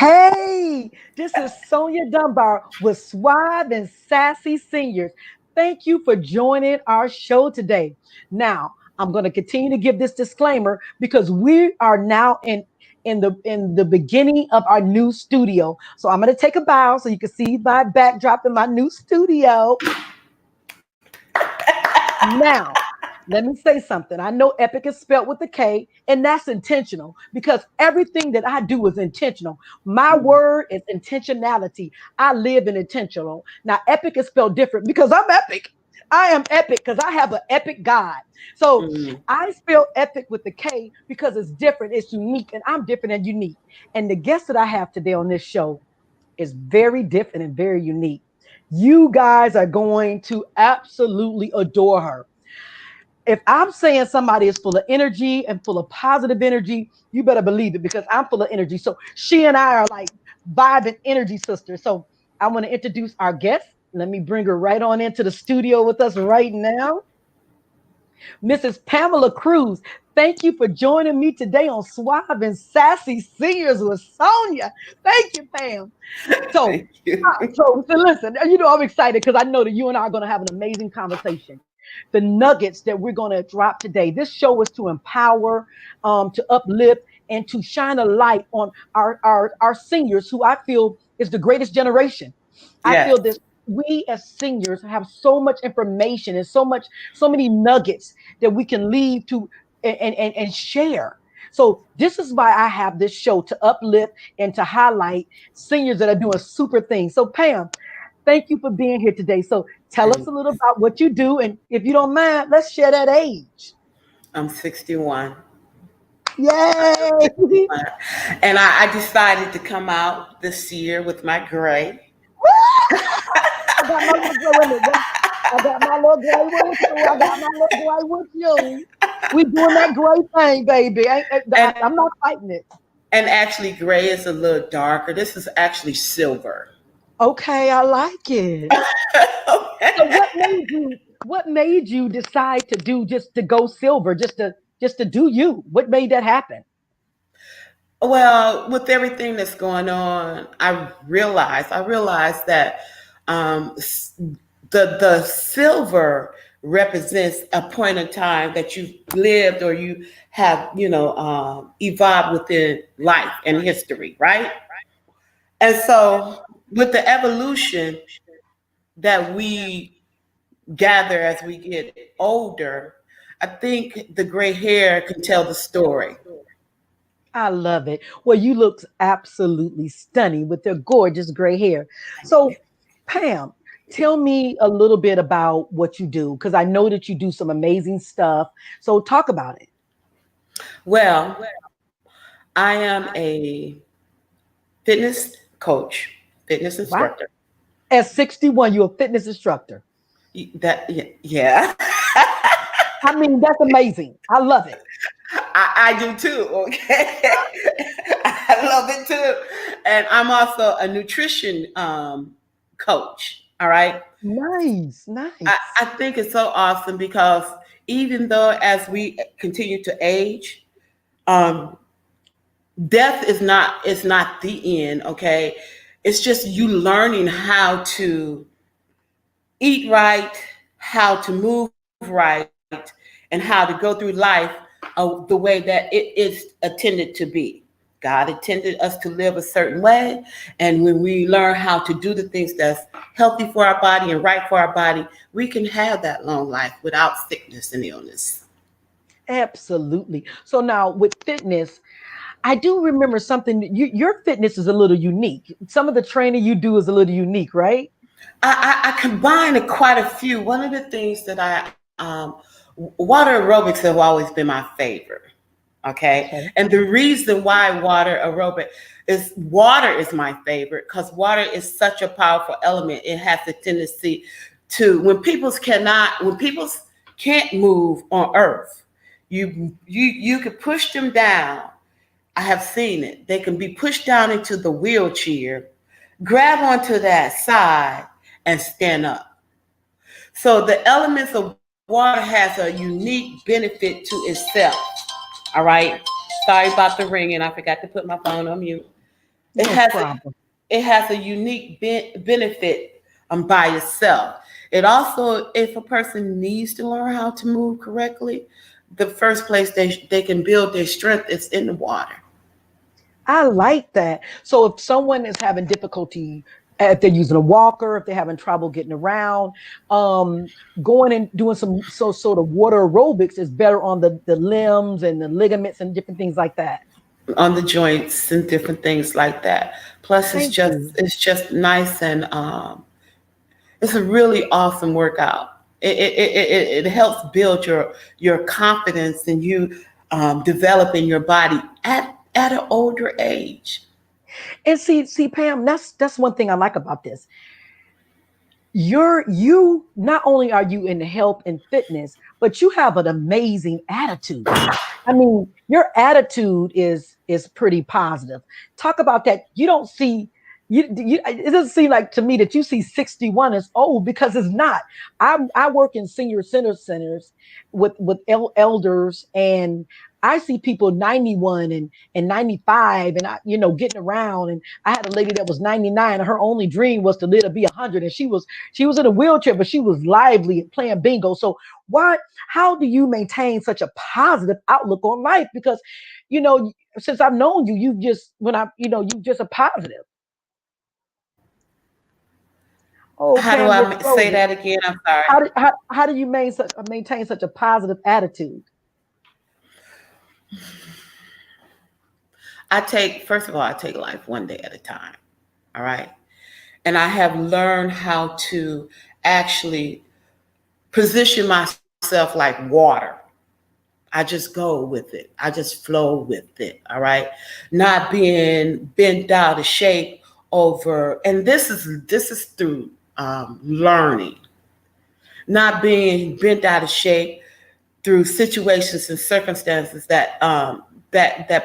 Hey, this is Sonia Dunbar with Suave and Sassy Seniors. Thank you for joining our show today. Now, I'm going to continue to give this disclaimer because we are now in the beginning of our new studio. So I'm going to take a bow so you can see my backdrop in my new studio. Now, let me say something. I know epic is spelled with a K, and that's intentional because everything that I do is intentional. My word is intentionality. I live in intentional. Now, epic is spelled different because I'm epic. I am epic because I have an epic God. So Mm. I spell epic with the K because it's different, it's unique, and I'm different and unique. And the guest that I have today on this show is very different and very unique. You guys are going to absolutely adore her. If I'm saying somebody is full of energy and full of positive energy, you better believe it because I'm full of energy. So she and I are like vibing energy sisters. So I want to introduce our guest. Let me bring her right on into the studio with us right now. Mrs. Pamela Cruse, thank you for joining me today on Suave and Sassy Seniors with Sonia. Thank you, Pam. So, Thank you. so listen, I'm excited because I know that you and I are going to have an amazing conversation. The nuggets that we're going to drop today. This show is to empower, to uplift, and to shine a light on our seniors, who I feel is the greatest generation. I feel Yes. this. We as seniors have so much information and so many nuggets that we can leave to and share. So this is why I have this show to uplift and to highlight seniors that are doing super things. So Pam, thank you for being here today. So tell us a little Thanks. about what you do, and if you don't mind, let's share that age. I'm 61. Yay! 61. And I decided to come out this year with my gray. I got my little gray with me. I got my little gray with you. I got my little gray with you. We doing that gray thing, baby. And I'm not fighting it. and actually gray is a little darker. This is actually silver. Okay, I like it. So Okay. what made you decide to do just to go silver, just to do you? What made that happen? Well, with everything that's going on, I realized that the silver represents a point in time that you've lived or you have evolved within life and history, right? And so with the evolution that we gather as we get older, I think the gray hair can tell the story. I love it. Well, you look absolutely stunning with your gorgeous gray hair. So, Pam, tell me a little bit about what you do because I know that you do some amazing stuff. So, talk about it. Well, I am a fitness coach, fitness Wow. instructor. At 61, you're a fitness instructor. That yeah. I mean, that's amazing. I love it. I do too. Okay, I love it too, and I'm also a nutrition coach. All right, Nice, I nice. think it's so awesome because even though as we continue to age, um, death is not the end. Okay, it's just you learning how to eat right, how to move right, and how to go through life the way that it is intended to be. God intended us to live a certain way. And when we learn how to do the things that's healthy for our body and right for our body, we can have that long life without sickness and illness. Absolutely. So now with fitness, I do remember something. Your fitness is a little unique. Some of the training you do is a little unique, right? I combine quite a few. One of the things that water aerobics have always been my favorite. Okay. Okay. And the reason why water is my favorite because water is such a powerful element. It has the tendency to, when people can't move on earth, you could push them down. I have seen it. They can be pushed down into the wheelchair, grab onto that side and stand up. So the elements of water has a unique benefit to itself. All right. Sorry about the ringing. I forgot to put my phone on mute. It No has problem. it has a unique benefit by itself. It also, if a person needs to learn how to move correctly, the first place they can build their strength is in the water. I like that. So if someone is having difficulty, if they're using a walker, if they're having trouble getting around, um, going and doing some sort of water aerobics is better on the limbs and the ligaments and different things like that. On the joints and different things like that. Plus, Thank you. it's just nice, and it's a really awesome workout. It helps build your confidence, and you developing your body at an older age. And see, Pam, that's one thing I like about this. You not only are you in health and fitness, but you have an amazing attitude. I mean, your attitude is pretty positive. Talk about that. You don't see you it doesn't seem like to me that you see 61 as old because it's not. I work in senior centers with elders, and I see people 91 and 95, and getting around. And I had a lady that was 99, and her only dream was to live to be 100, and she was in a wheelchair, but she was lively and playing bingo. So why how do you maintain such a positive outlook on life? Because, since I've known you, you just when I, you just a positive. Oh, How do Pam, you're I say frozen. that again? I'm sorry. How do you maintain such a positive attitude? First of all, I take life one day at a time. All right. And I have learned how to actually position myself like water. I just go with it. I just flow with it. All right. Not being bent out of shape over, and this is through learning, not being bent out of shape through situations and circumstances that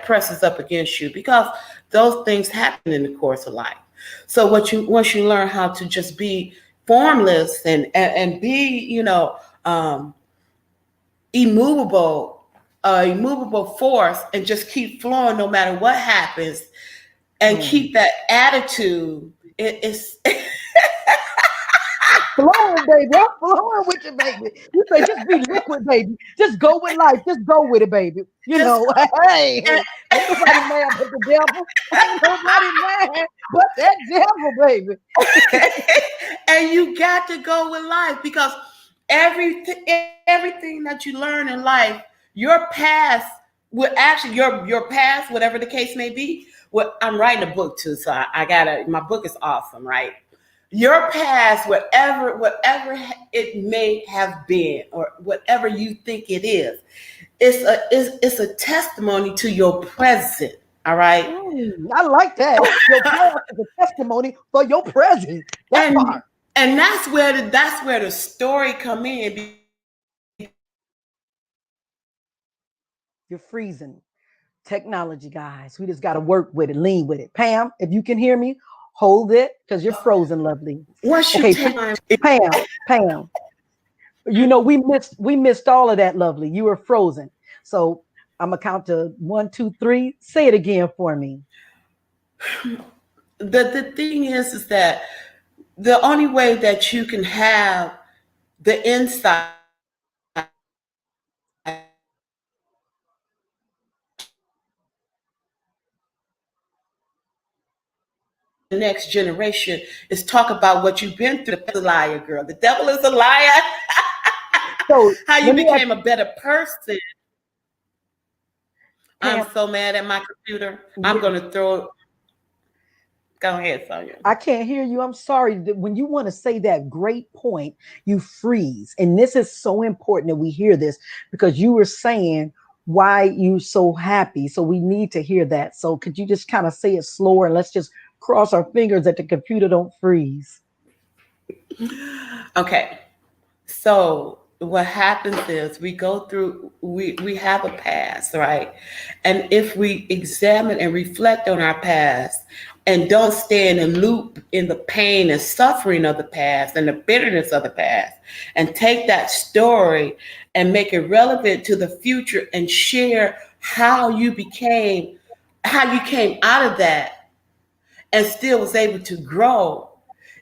presses up against you, because those things happen in the course of life. So once you learn how to just be formless and be, um, immovable, immovable force, and just keep flowing no matter what happens, and Mm. keep that attitude. It's Flowing, baby. I'm flowing with you, baby. You say just be liquid, baby. Just go with life. Just go with it, baby. just Hey, hey. Ain't nobody mad but the devil. Ain't nobody mad but that devil, baby. and you got to go with life, because everything that you learn in life, your past will actually your past, whatever the case may be. What I'm writing a book too, so I gotta. My book is awesome, right? Your past, whatever it may have been, or whatever you think it is, it's a testimony to your present. All right, I like that. Your past is a testimony for your present. That and part. that's where the story come in, because You're freezing. Technology, guys. We just got to work with it, lean with it. Pam, if you can hear me, hold it because you're frozen, lovely. once you Okay, take time, Pam. We missed all of that, lovely. You were frozen. So I'm gonna count to 1, 2, 3. Say it again for me. the thing is that the only way that you can have the insight the next generation is talk about what you've been through. The liar, girl. The devil is a liar. So How you let me ask became a better person. I'm Pam. so mad at my computer. I'm Yeah, gonna throw. Go ahead, Sonia. I can't hear you. I'm sorry. When you want to say that great point, you freeze. And this is so important that we hear this because you were saying why you so happy. So we need to hear that. So could you just kind of say it slower and let's just cross our fingers that the computer don't freeze? Okay. So what happens is we go through, we have a past, right? And if we examine and reflect on our past and don't stay in a loop in the pain and suffering of the past and the bitterness of the past, and take that story and make it relevant to the future and share how you came out of that, and still was able to grow.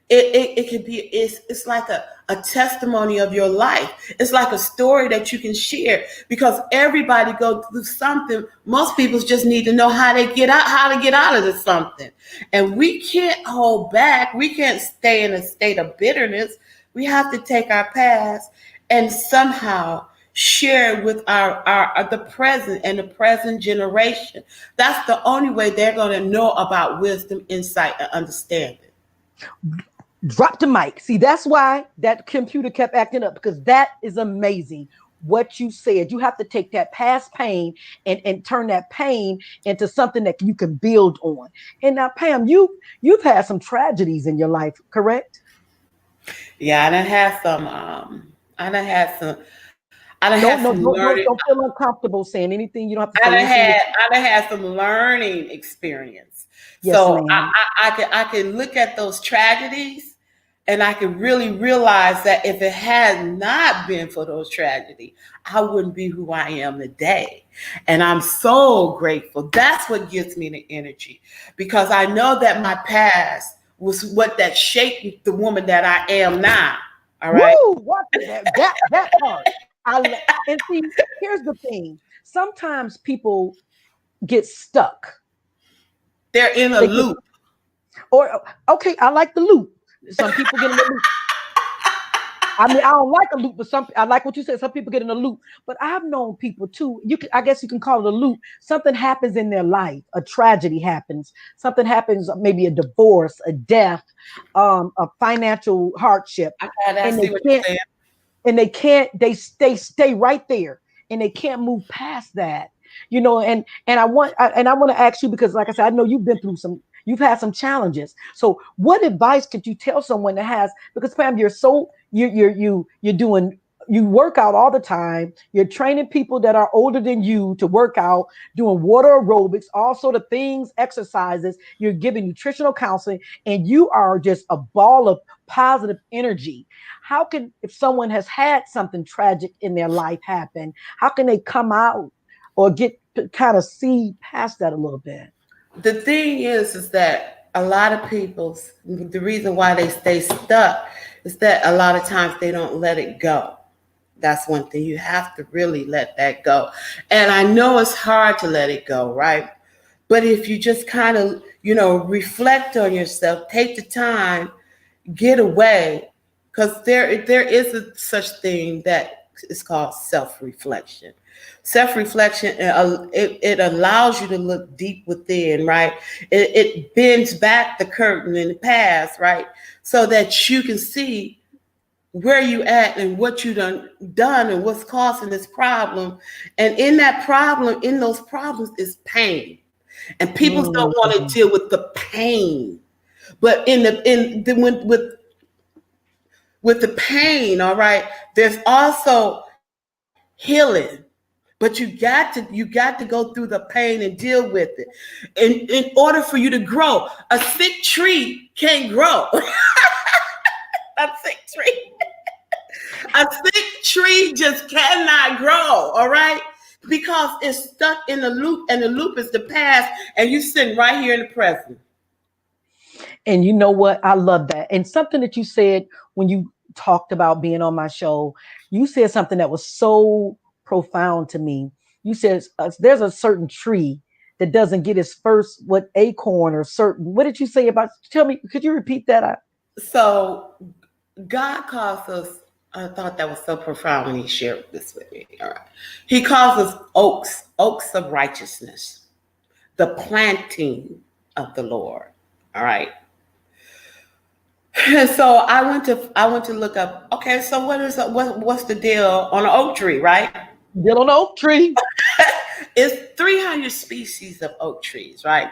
It can be, it's like a testimony of your life. It's like a story that you can share, because everybody goes through something. Most people just need to know how to get out of this something. And we can't hold back. We can't stay in a state of bitterness. We have to take our past and somehow share it with our the present and the present generation. That's the only way they're going to know about wisdom, insight, and understanding. Drop the mic. See, that's why that computer kept acting up, because that is amazing. What you said, you have to take that past pain and turn that pain into something that you can build on. And now, Pam, you've had some tragedies in your life, correct? Yeah, I done had some. I done had some. I done had Don't no, some don't learning. don't feel uncomfortable saying anything. You don't have to I say done anything. had. I done had some learning experience. Yes, So ma'am. I can look at those tragedies, and I can really realize that if it had not been for those tragedies, I wouldn't be who I am today. And I'm so grateful. That's what gives me the energy, because I know that my past was what that shaped the woman that I am now. All right. Woo! What that part? And see, here's the thing. Sometimes people get stuck. They're in a They get loop. or okay. I like the loop. Some people get in the loop. I mean, I don't like a loop, but I like what you said. Some people get in a loop, but I've known people too. I guess you can call it a loop. Something happens in their life, a tragedy happens, something happens, maybe a divorce, a death, a financial hardship, I and see what you're saying. they can't stay right there, and they can't move past that, and I want to ask you, because like I said, I know you've had some challenges. So what advice could you tell someone that has, because Pam, you're doing, you work out all the time, you're training people that are older than you to work out, doing water aerobics, all sort of things, exercises, you're giving nutritional counseling, and you are just a ball of positive energy. How can, if someone has had something tragic in their life happen, how can they come out or get to kind of see past that a little bit? The thing is that a lot of people, the reason why they stay stuck is that a lot of times they don't let it go. That's one thing. You have to really let that go. And I know it's hard to let it go, right? But if you just kind of, reflect on yourself, take the time, get away, because there is a such thing that is called self-reflection. Self-reflection, it allows you to look deep within, right? It bends back the curtain in the past, right? So that you can see where you at and what you done and what's causing this problem. And in those problems is pain. And people don't want to Mm. deal with the pain. But with the pain, all right, there's also healing. But you got to go through the pain and deal with it. In order for you to grow, a sick tree can't grow. A sick tree. A sick tree just cannot grow, all right? Because it's stuck in the loop, and the loop is the past, and you sitting right here in the present. And you know what? I love that. And something that you said when you talked about being on my show, you said something that was so profound to me. You said there's a certain tree that doesn't get its first what acorn or certain. What did you say about? Tell me. Could you repeat that? So God calls us, I thought that was so profound when he shared this with me. All right. He calls us oaks of righteousness, the planting of the Lord. All right. And so I went to look up, okay, so what's the deal on an oak tree, right? Still on the oak tree. It's 300 species of oak trees, right?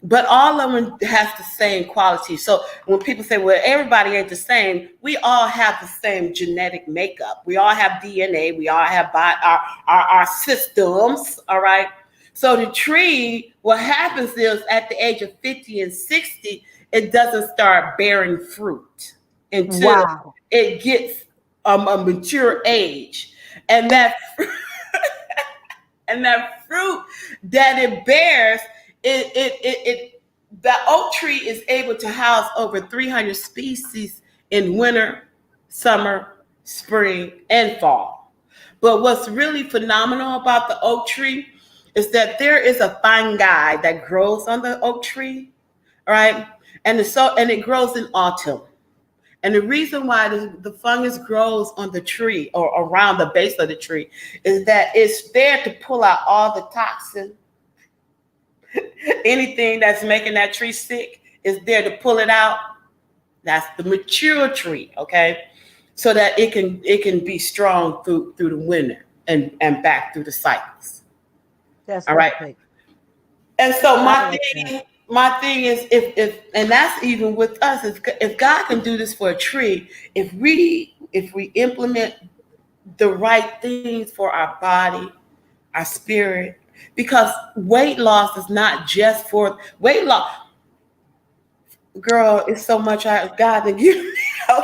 But all of them has the same quality. So when people say, well, everybody ain't the same, we all have the same genetic makeup. We all have DNA. We all have our systems, all right? So the tree, what happens is at the age of 50 and 60, it doesn't start bearing fruit until Wow. it gets a mature age. And that and that fruit that it bears, it the oak tree is able to house over 300 species in winter, summer, spring, and fall. But what's really phenomenal about the oak tree is that there is a fungi that grows on the oak tree, right? And it grows in autumn. And the reason why the fungus grows on the tree or around the base of the tree is that it's there to pull out all the toxin. Anything that's making that tree sick is there to pull it out. That's the mature tree, okay? So that it can be strong through the winter and back through the cycles. That's All right. perfect. And so I like that. my thing is if and that's even with us, if God can do this for a tree, if we implement the right things for our body, our spirit, because weight loss is not just for weight loss. Girl, it's so much God can give me,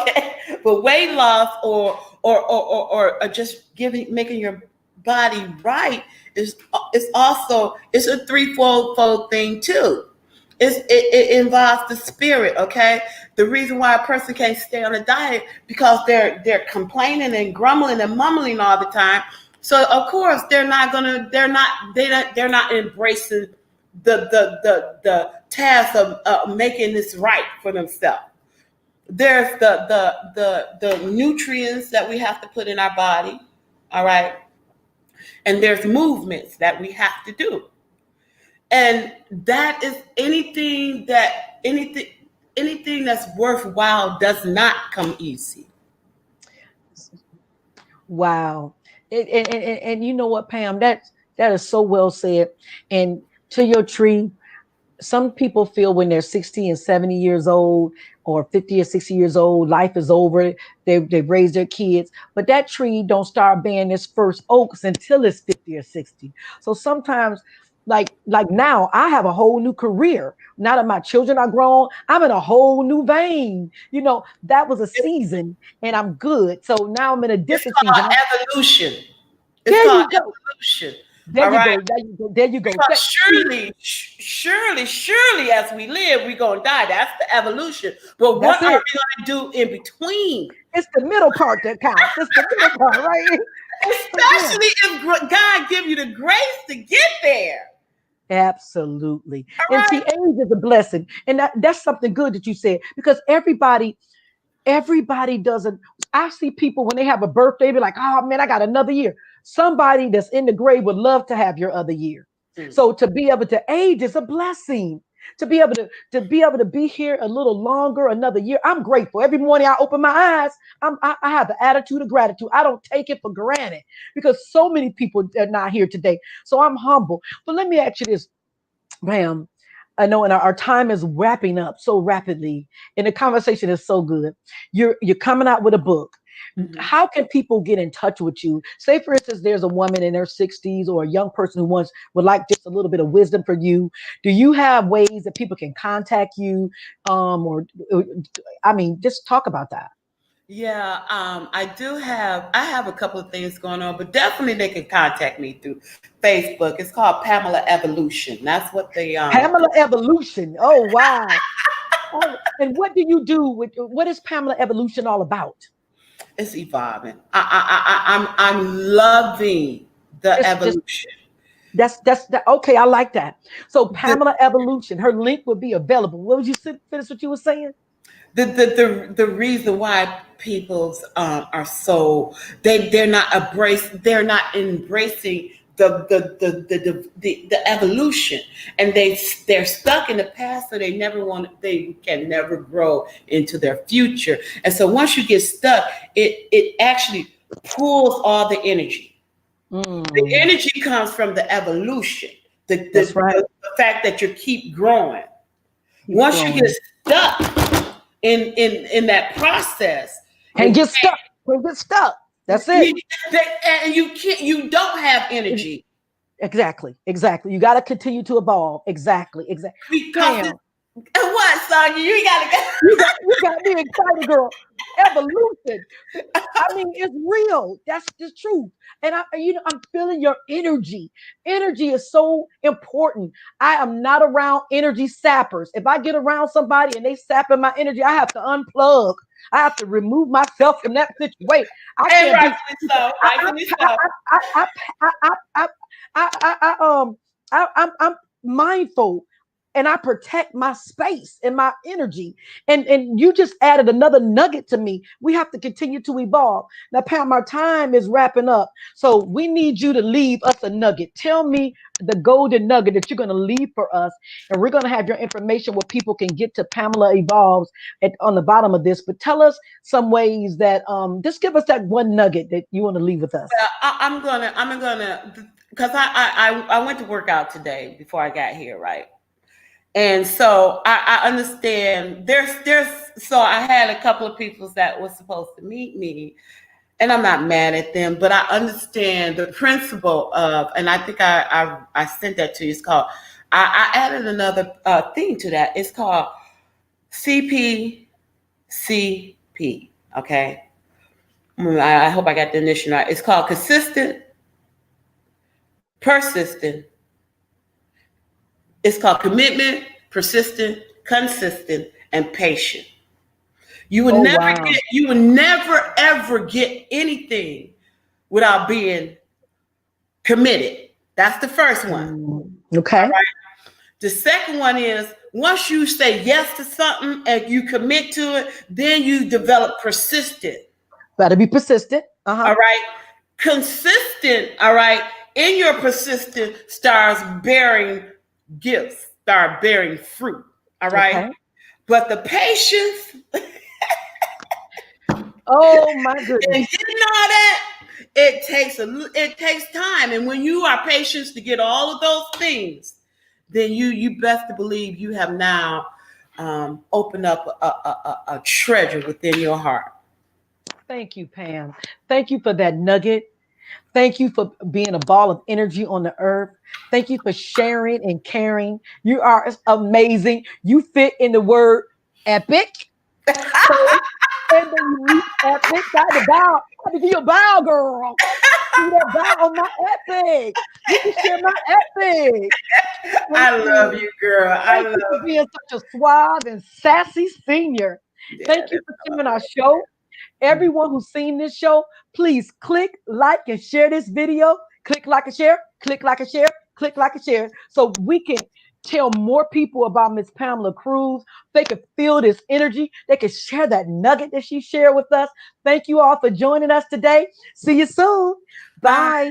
okay? But weight loss or just making your body right is also it's a threefold thing too. It involves the spirit, okay? The reason why a person can't stay on a diet because they're complaining and grumbling and mumbling all the time. So of course they're not embracing the task of making this right for themselves. There's the nutrients that we have to put in our body, all right, and there's movements that we have to do, and that is anything that's worthwhile does not come easy. Wow. And you know what, Pam? That is so well said. And to your tree, some people feel when they're 60 and 70 years old or 50 or 60 years old, life is over. They've raised their kids, but that tree don't start bearing its first oaks until it's 50 or 60. So sometimes, like now, I have a whole new career. Now that my children are grown, I'm in a whole new vein. That was a It's, season and I'm good. So now I'm in a it's different called season. evolution. It's There called you go. evolution. There All you right. go. There you go. There you go. Because See, surely, as we live, we're gonna die. That's the evolution. But that's what are it. we gonna do in between? It's the middle part that counts. It's the middle part, right? So yeah, Especially if God give you the grace to get there. absolutely. All And see, right. age is a blessing. And that's something good that you said because everybody doesn't. I see people when they have a birthday, be like, oh man, I got another year. Somebody that's in the grave would love to have your other year. Mm. So to be able to age is a blessing. To be able to be here a little longer, another year. I'm grateful. Every morning I open my eyes, I have the attitude of gratitude. I don't take it for granted because so many people are not here today. So I'm humble. But let me ask you this, ma'am. I know, and our time is wrapping up so rapidly, and the conversation is so good. You're coming out with a book. Mhm. How can people get in touch with you? Say, for instance, there's a woman in their 60s or a young person who wants would like just a little bit of wisdom for you. Do you have ways that people can contact you? Or I mean, just talk about that. Yeah, I have a couple of things going on, but definitely they can contact me through Facebook. It's called Pamela Evolution. That's what they Pamela Evolution. Oh wow. Oh, and what do you do with what is Pamela Evolution all about? it's evolving. I'm loving the Just evolution. that's that. Okay, I like that. So The Pamela Evolution, her link would be available. What would you finish what you were saying? the reason why people's are so they're not embracing the evolution, and they're stuck in the past, so they can never grow into their future. And so once you get stuck, it actually pulls all the energy. The Mm, energy comes from the evolution, that's right. the fact that you keep growing. Keep Once you get growing. stuck in that process, Can't and get stuck. Can't get stuck. That's it. you, and you don't have energy Exactly. Exactly. You got to continue to evolve. Exactly. Exactly. because Pam, what, Sonya? You gotta go. you got me excited, girl. Evolution. I mean, it's real. That's the truth. And I'm feeling your energy. Energy is so important. I am not around energy sappers. If I get around somebody and they sapping my energy, I have to unplug. I have to remove myself from that situation. I And can't be. rightfully so, I, rightfully I, so. I, I, I, I, I, I'm mindful and I protect my space and my energy. And you just added another nugget to me. We have to continue to evolve. Now, Pam, our time is wrapping up. So we need you to leave us a nugget. Tell me the golden nugget that you're going to leave for us. And we're going to have your information where people can get to Pamela Evolves on the bottom of this. But tell us some ways that just give us that one nugget that you want to leave with us. I'm gonna, because I went to work out today before I got here, right? And so I understand so I had a couple of people that was supposed to meet me, and I'm not mad at them, but I understand the principle of, and I think I sent that to you. It's called, I added another thing to that. It's called CPCP. Okay, I hope I got the initial right. It's called consistent, persistent. It's called commitment, persistent, consistent, and patient. Oh, wow. You would never ever get anything without being committed. That's the first one. All Okay. right. The second one is once you say yes to something and you commit to it, then you develop persistent. Better be persistent. Uh-huh. All right. Consistent. All right. In your persistent starts bearing gifts, start bearing fruit. All right. Okay. But the patience Oh my and goodness. getting all that, it takes time. And when you are patient to get all of those things, then you best to believe you have now opened up a treasure within your heart. Thank you, Pam. Thank you for that nugget. Thank you for being a ball of energy on the earth. Thank you for sharing and caring. You are amazing. You fit in the word epic. So and the unique epic. Got to bow. Got to give you a bow, girl. See that bow on my epic. You can share my epic. Thank I love you. you, girl. I Thank you for love being such a suave and sassy senior. you. Yeah, Thank you for coming our show. Everyone who's seen this show, please click like and share this video. Click like and share, click like and share, click like and share, so we can tell more people about Miss Pamela Cruse. They can feel this energy. They can share that nugget that she shared with us. Thank you all for joining us today. See you soon. Bye. Bye.